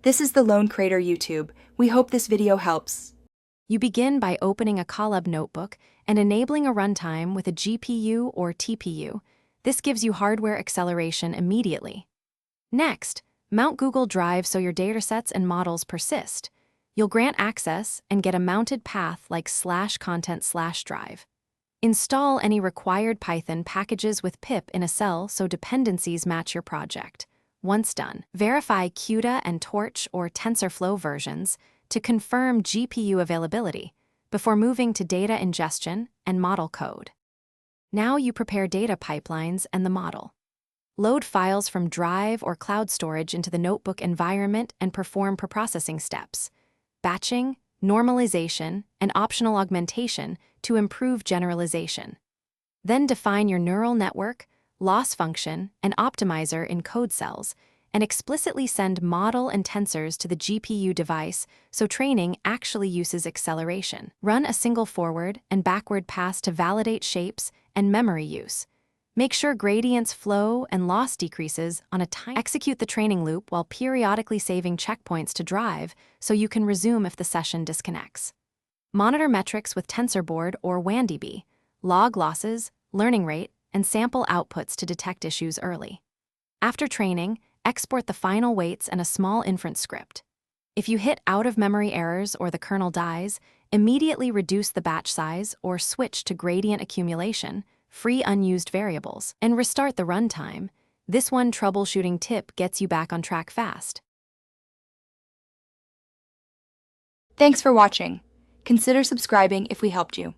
This is the Lone Crater YouTube. We hope this video helps. You begin by opening a Colab notebook and enabling a runtime with a GPU or TPU. This gives you hardware acceleration immediately. Next, mount Google Drive so your datasets and models persist. You'll grant access and get a mounted path like /content/drive. Install any required Python packages with pip in a cell so dependencies match your project. Once done, verify CUDA and Torch or TensorFlow versions to confirm GPU availability before moving to data ingestion and model code. Now you prepare data pipelines and the model. Load files from Drive or cloud storage into the notebook environment and perform preprocessing steps, batching, normalization, and optional augmentation to improve generalization. Then define your neural network, loss function, and optimizer in code cells, and explicitly send model and tensors to the GPU device so training actually uses acceleration. Run a single forward and backward pass to validate shapes and memory use. Make sure gradients flow and loss decreases on a time. Execute the training loop while periodically saving checkpoints to Drive so you can resume if the session disconnects. Monitor metrics with TensorBoard or WANDB, log losses, learning rate, and sample outputs to detect issues early. After training, export the final weights and a small inference script. If you hit out-of-memory errors or the kernel dies, immediately reduce the batch size or switch to gradient accumulation, free unused variables, and restart the runtime. This one troubleshooting tip gets you back on track fast. Thanks for watching. Consider subscribing if we helped you.